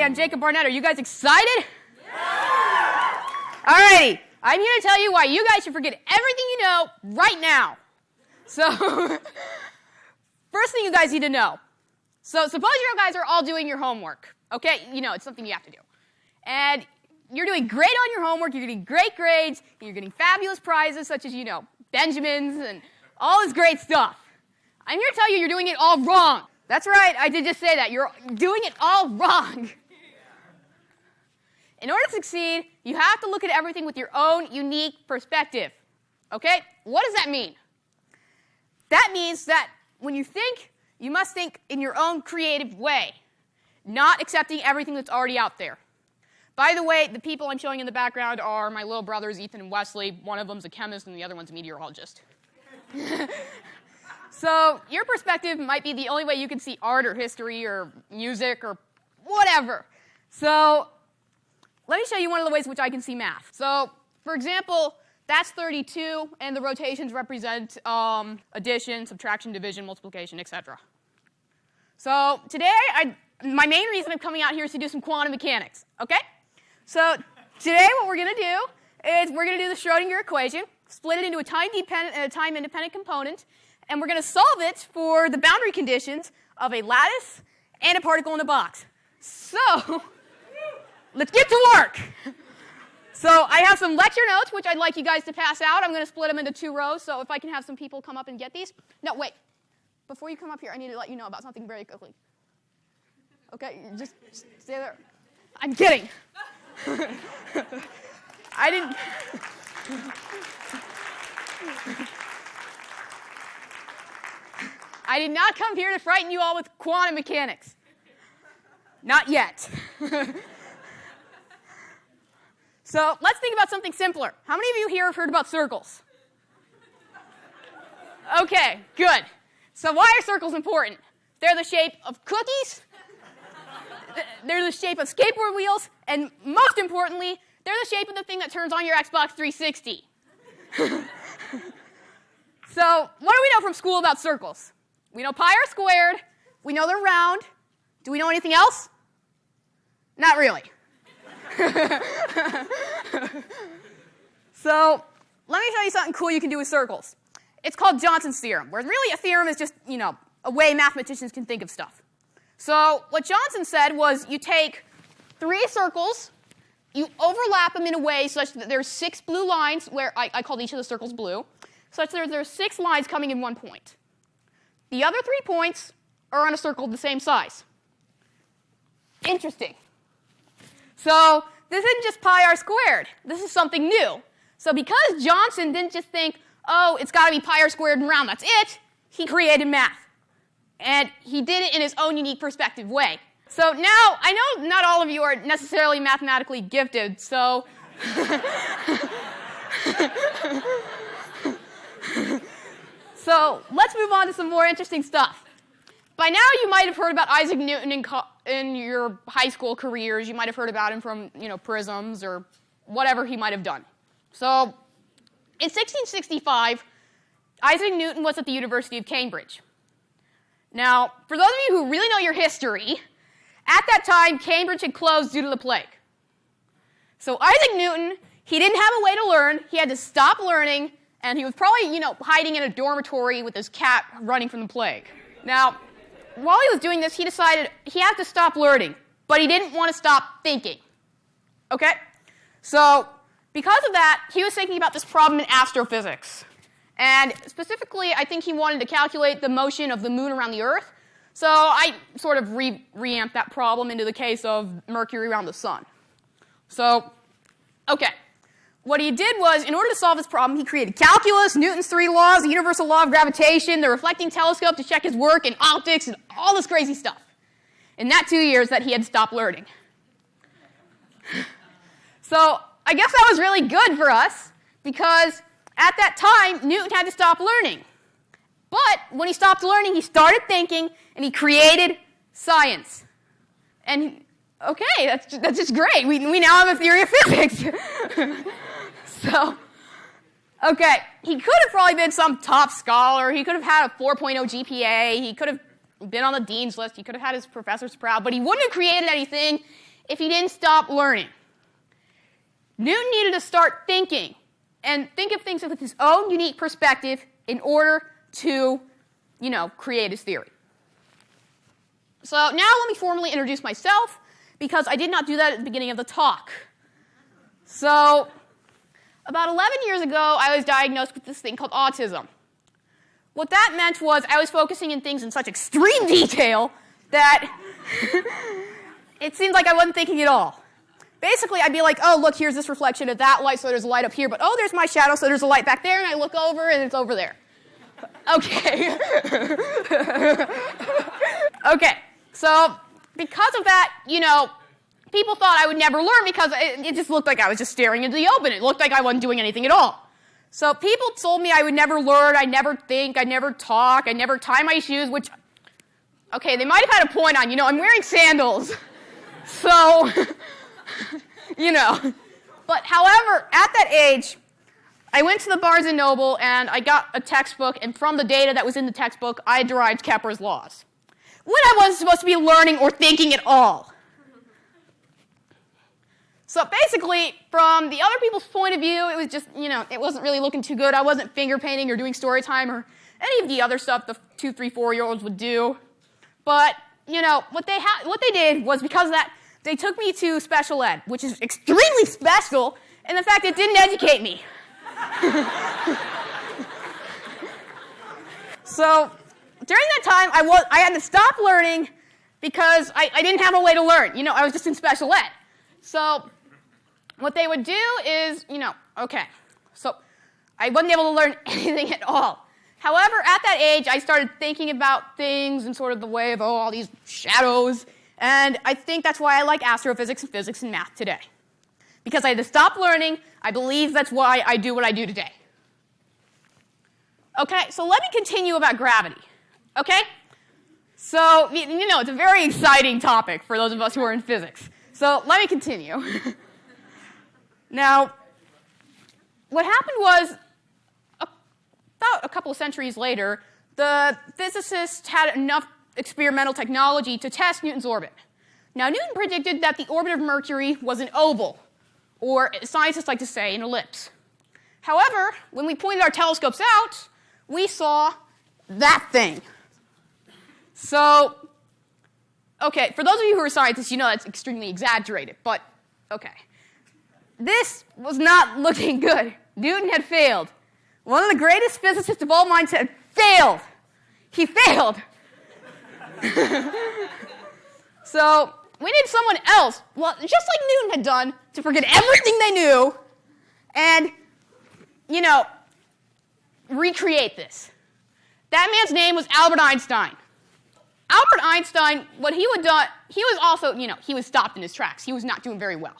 and Jacob Barnett. Are you guys excited? Yeah! All righty. I'm here to tell you why you guys should forget everything you know right now. So, first thing you guys need to know. So, suppose you guys are all doing your homework. Okay? You know, it's something you have to do. And you're doing great on your homework, you're getting great grades, and you're getting fabulous prizes such as, you know, Benjamins and all this great stuff. I'm here to tell you you're doing it all wrong. That's right, I did just say that. You're doing it all wrong. In order to succeed, you have to look at everything with your own unique perspective. Okay? What does that mean? That means that when you think, you must think in your own creative way, not accepting everything that's already out there. By the way, the people I'm showing in the background are my little brothers, Ethan and Wesley. One of them's a chemist and the other one's a meteorologist. So your perspective might be the only way you can see art or history or music or whatever. So let me show you one of the ways in which I can see math. So, for example, that's 32, and the rotations represent addition, subtraction, division, multiplication, etc. So today, my main reason I'm coming out here is to do some quantum mechanics, okay? So today what we're going to do is we're going to do the Schrodinger equation, split it into a time-dependent and a time-independent component, and we're going to solve it for the boundary conditions of a lattice and a particle in a box. So let's get to work. So I have some lecture notes, which I'd like you guys to pass out. I'm going to split them into 2 rows, so if I can have some people come up and get these. No, wait. Before you come up here, I need to let you know about something very quickly. Okay, just stay there. I'm kidding. I didn't. I did not come here to frighten you all with quantum mechanics. Not yet. So let's think about something simpler. How many of you here have heard about circles? Okay, good. So why are circles important? They're the shape of cookies. They're the shape of skateboard wheels, and most importantly, they're the shape of the thing that turns on your Xbox 360. So, what do we know from school about circles? We know pi r squared, we know they're round. Do we know anything else? Not really. So, let me show you something cool you can do with circles. It's called Johnson's theorem, where really a theorem is just, you know, a way mathematicians can think of stuff. So what Johnson said was you take 3 circles, you overlap them in a way such that there's 6 blue lines, where I called each of the circles blue, such that there's 6 lines coming in one point. The other 3 points are on a circle the same size. Interesting. So this isn't just pi r squared. This is something new. So because Johnson didn't just think, oh, it's got to be pi r squared and round, that's it, he created math. And he did it in his own unique perspective way. So now, I know not all of you are necessarily mathematically gifted, so so let's move on to some more interesting stuff. By now you might have heard about Isaac Newton in your high school careers. You might have heard about him from, you know, prisms or whatever he might have done. So in 1665, Isaac Newton was at the University of Cambridge. Now, for those of you who really know your history, at that time, Cambridge had closed due to the plague. So Isaac Newton, he didn't have a way to learn. He had to stop learning, and he was probably, you know, hiding in a dormitory with his cat running from the plague. Now, while he was doing this, he decided he had to stop learning, but he didn't want to stop thinking. Okay? So because of that, he was thinking about this problem in astrophysics. And specifically, I think he wanted to calculate the motion of the moon around the Earth. So I sort of reamped that problem into the case of Mercury around the sun. So, okay. What he did was, in order to solve this problem, he created calculus, Newton's 3 laws, the universal law of gravitation, the reflecting telescope to check his work, and optics, and all this crazy stuff. In that 2 years that he had stopped learning. So I guess that was really good for us, because at that time, Newton had to stop learning. But when he stopped learning, he started thinking, and he created science. And, okay, that's just great. We now have a theory of physics. So, okay, he could have probably been some top scholar. He could have had a 4.0 GPA. He could have been on the dean's list. He could have had his professors proud. But he wouldn't have created anything if he didn't stop learning. Newton needed to start thinking and think of things with his own unique perspective in order to, create his theory. So now let me formally introduce myself, because I did not do that at the beginning of the talk. So about 11 years ago, I was diagnosed with this thing called autism. What that meant was I was focusing in things in such extreme detail that it seemed like I wasn't thinking at all. Basically, I'd be like, oh, look, here's this reflection of that light, so there's a light up here, but oh, there's my shadow, so there's a light back there, and I look over, and it's over there. Okay. Okay, so because of that, people thought I would never learn because it just looked like I was just staring into the open. It looked like I wasn't doing anything at all. So people told me I would never learn, I'd never think, I'd never talk, I'd never tie my shoes, which, okay, they might have had a point on, I'm wearing sandals. So, But however, at that age, I went to the Barnes & Noble and I got a textbook, and from the data that was in the textbook, I derived Kepler's laws. When I wasn't supposed to be learning or thinking at all. So basically, from the other people's point of view, it was just, it wasn't really looking too good. I wasn't finger painting or doing story time or any of the other stuff the 2, 3, 4-year-olds would do. But, what they did was, because of that, they took me to special ed, which is extremely special in the fact it didn't educate me. So during that time, I had to stop learning because I didn't have a way to learn. I was just in special ed. So what they would do is, okay, so I wasn't able to learn anything at all. However, at that age, I started thinking about things in sort of the way of, all these shadows, and I think that's why I like astrophysics and physics and math today. Because I had to stop learning, I believe that's why I do what I do today. Okay, so let me continue about gravity. Okay? So, it's a very exciting topic for those of us who are in physics. So let me continue. Now, what happened was, about a couple of centuries later, the physicists had enough experimental technology to test Newton's orbit. Now, Newton predicted that the orbit of Mercury was an oval, or scientists like to say, an ellipse. However, when we pointed our telescopes out, we saw that thing. So, okay, for those of you who are scientists, that's extremely exaggerated, but okay. This was not looking good. Newton had failed. One of the greatest physicists of all minds had failed. He failed. So, we need someone else, just like Newton had done, to forget everything they knew and, recreate this. That man's name was Albert Einstein. Albert Einstein, what he would do, he was also, he was stopped in his tracks. He was not doing very well.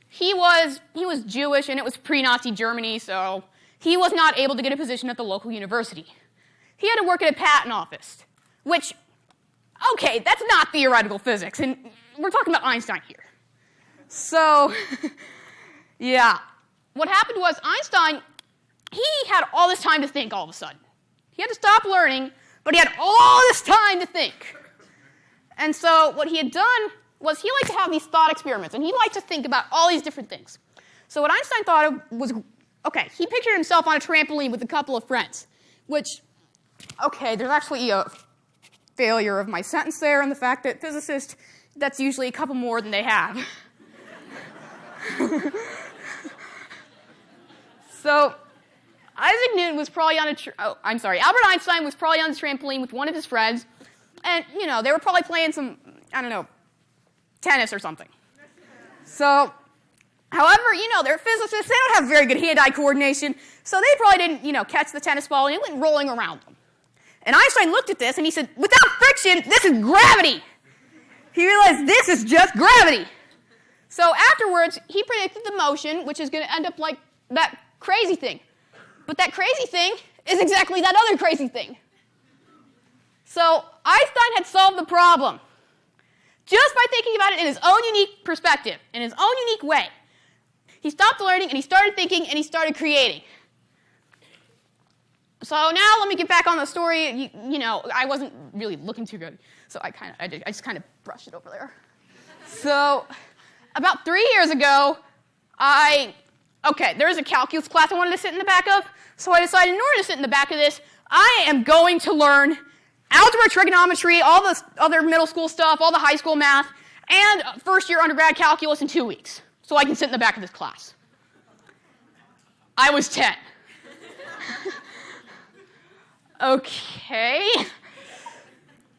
He was Jewish, and it was pre-Nazi Germany, so he was not able to get a position at the local university. He had to work at a patent office, which, okay, that's not theoretical physics, and we're talking about Einstein here. So, yeah. What happened was Einstein, he had all this time to think all of a sudden. He had to stop learning, but he had all this time to think. And so what he had done was he liked to have these thought experiments, and he liked to think about all these different things. So what Einstein thought of was, okay, he pictured himself on a trampoline with a couple of friends, which, okay, there's actually a failure of my sentence there, and the fact that physicists, that's usually a couple more than they have. So Isaac Newton was probably on Albert Einstein was probably on the trampoline with one of his friends, and, they were probably playing some, tennis or something. So, however, they're physicists, they don't have very good hand-eye coordination, so they probably didn't, catch the tennis ball, and it went rolling around them. And Einstein looked at this, and he said, without friction, this is gravity! He realized this is just gravity! So afterwards, he predicted the motion, which is going to end up like that crazy thing. But that crazy thing is exactly that other crazy thing. So Einstein had solved the problem just by thinking about it in his own unique perspective, in his own unique way. He stopped learning, and he started thinking, and he started creating. So now let me get back on the story. I wasn't really looking too good, so I just kind of brushed it over there. So about 3 years ago, there was a calculus class I wanted to sit in the back of, so I decided in order to sit in the back of this, I am going to learn algebra, trigonometry, all the other middle school stuff, all the high school math, and first-year undergrad calculus in 2 weeks, so I can sit in the back of this class. I was 10. Okay.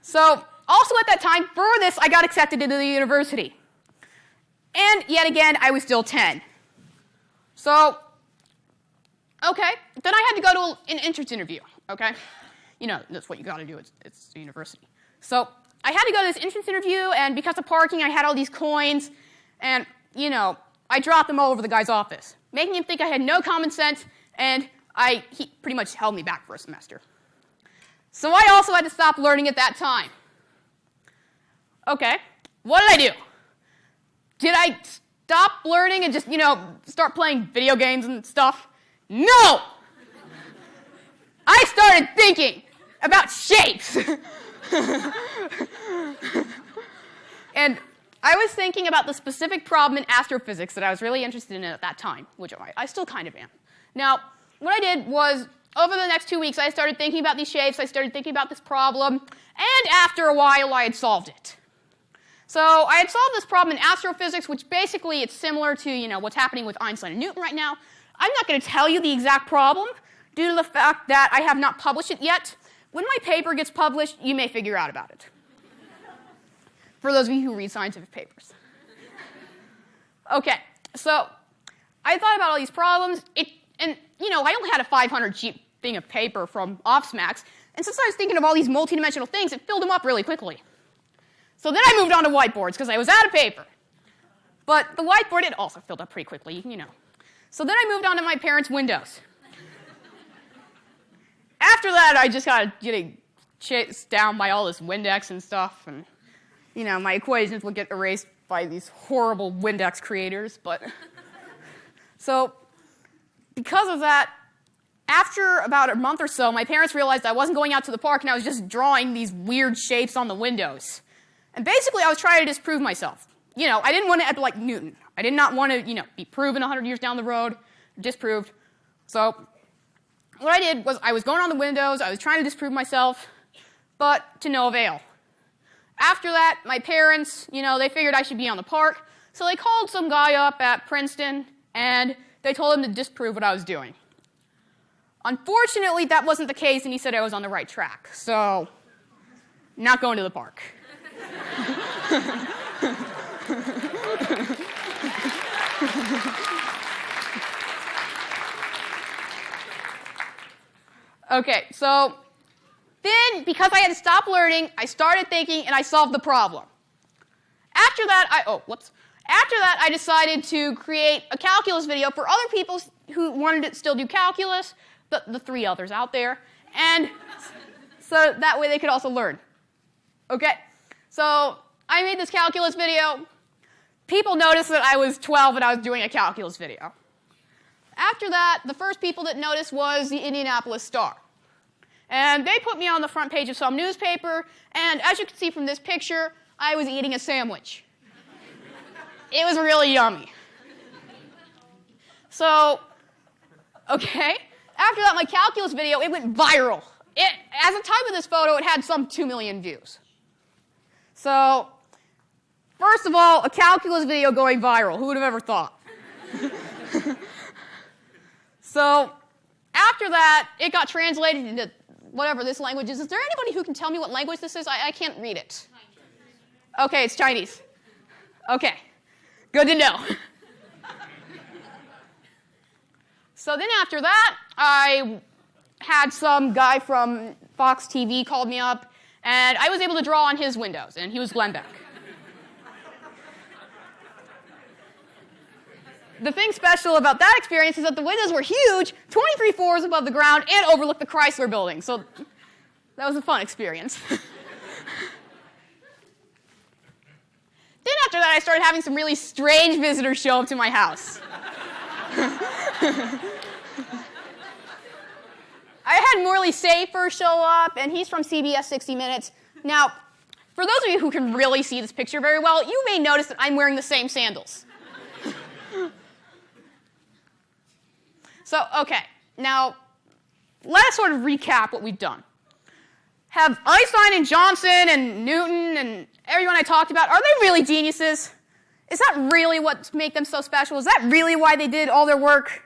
So, also at that time, for this, I got accepted into the university. And yet again, I was still 10. So, okay. Then I had to go to an entrance interview, okay? You know, that's what you got to do. It's the university. So, I had to go to this entrance interview, and because of parking, I had all these coins, and, you know, I dropped them all over the guy's office, making him think I had no common sense, and he pretty much held me back for a semester. So I also had to stop learning at that time. Okay, what did I do? Did I stop learning and just, you know, start playing video games and stuff? No! I started thinking about shapes. And I was thinking about the specific problem in astrophysics that I was really interested in at that time, which I still kind of am. Now, what I did was, over the next 2 weeks, I started thinking about these shapes, I started thinking about this problem, and after a while, I had solved it. So I had solved this problem in astrophysics, which basically it's similar to, you know, what's happening with Einstein and Newton right now. I'm not going to tell you the exact problem due to the fact that I have not published it yet. When my paper gets published, you may figure out about it. For those of you who read scientific papers. Okay, so I thought about all these problems, and, you know, I only had a 500 sheet thing of paper from Offsmax, and since I was thinking of all these multidimensional things, it filled them up really quickly. So then I moved on to whiteboards, because I was out of paper. But the whiteboard, it also filled up pretty quickly, you know. So then I moved on to my parents' windows. After that, I just got getting chased down by all this Windex and stuff, and, you know, my equations would get erased by these horrible Windex creators, but... So, because of that, after about a month or so, my parents realized I wasn't going out to the park and I was just drawing these weird shapes on the windows. And basically, I was trying to disprove myself. You know, I didn't want to end like Newton. I did not want to, you know, be proven 100 years down the road, disproved. So, what I did was I was going on the windows, I was trying to disprove myself, but to no avail. After that, my parents, you know, they figured I should be on the park, so they called some guy up at Princeton, and they told him to disprove what I was doing. Unfortunately, that wasn't the case, and he said I was on the right track, so not going to the park. Okay, so then, because I had to stop learning, I started thinking, and I solved the problem. After that, I decided to create a calculus video for other people who wanted to still do calculus, the 3 others out there, and so that way they could also learn. Okay, so I made this calculus video. People noticed that I was 12 and I was doing a calculus video. After that, the first people that noticed was the Indianapolis Star. And they put me on the front page of some newspaper, and as you can see from this picture, I was eating a sandwich. It was really yummy. So, okay, after that, my calculus video, it went viral. At the time of this photo, it had some 2 million views. So, first of all, a calculus video going viral. Who would have ever thought? So, after that, it got translated into whatever this language is. Is there anybody who can tell me what language this is? I can't read it. Okay, it's Chinese. Okay, good to know. So then after that, I had some guy from Fox TV called me up, and I was able to draw on his windows, and he was Glenn Beck. The thing special about that experience is that the windows were huge, 23 floors above the ground, and overlooked the Chrysler Building. So that was a fun experience. Then after that, I started having some really strange visitors show up to my house. I had Morley Safer show up, and he's from CBS 60 Minutes. Now, For those of you who can really see this picture very well, you may notice that I'm wearing the same sandals. So, okay, now let us sort of recap what we've done. Have Einstein and Johnson and Newton and everyone I talked about, are they really geniuses? Is that really what makes them so special? Is that really why they did all their work?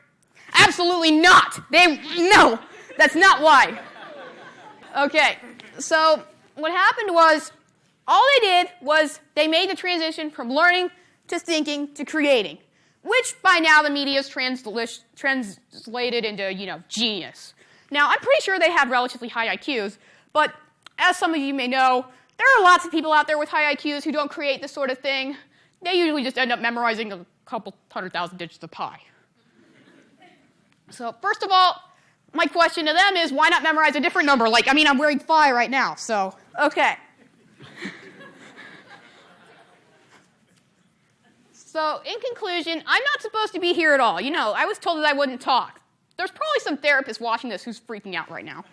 Absolutely not. No, that's not why. Okay, so what happened was, all they did was they made the transition from learning to thinking to creating, which by now the media has translated into, genius. Now, I'm pretty sure they have relatively high IQs, but as some of you may know, there are lots of people out there with high IQs who don't create this sort of thing. They usually just end up memorizing a couple 100,000 digits of pi. So first of all, my question to them is, why not memorize a different number? I'm wearing phi right now, so, okay. So in conclusion, I'm not supposed to be here at all. I was told that I wouldn't talk. There's probably some therapist watching this who's freaking out right now.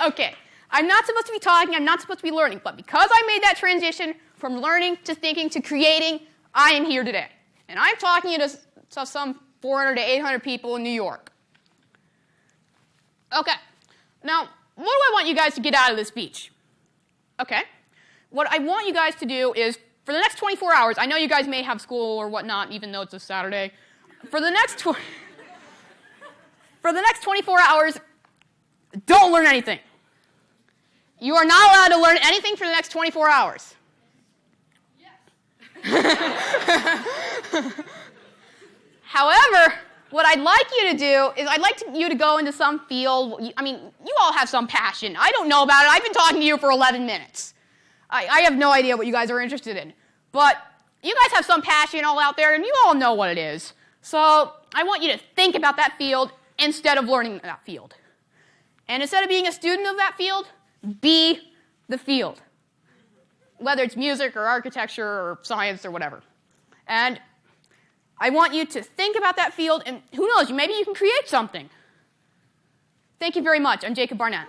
Okay, I'm not supposed to be talking, I'm not supposed to be learning, but because I made that transition from learning to thinking to creating, I am here today. And I'm talking to some 400 to 800 people in New York. Okay, now, what do I want you guys to get out of this speech? Okay, what I want you guys to do is, for the next 24 hours, I know you guys may have school or whatnot, even though it's a Saturday. For the next 24 hours, don't learn anything. You are not allowed to learn anything for the next 24 hours. Yes. However, what I'd like you to do is I'd like you to go into some field. You all have some passion. I don't know about it. I've been talking to you for 11 minutes. I have no idea what you guys are interested in. But you guys have some passion all out there, and you all know what it is. So I want you to think about that field instead of learning that field. And instead of being a student of that field, be the field. Whether it's music or architecture or science or whatever. And I want you to think about that field, and who knows, maybe you can create something. Thank you very much. I'm Jacob Barnett.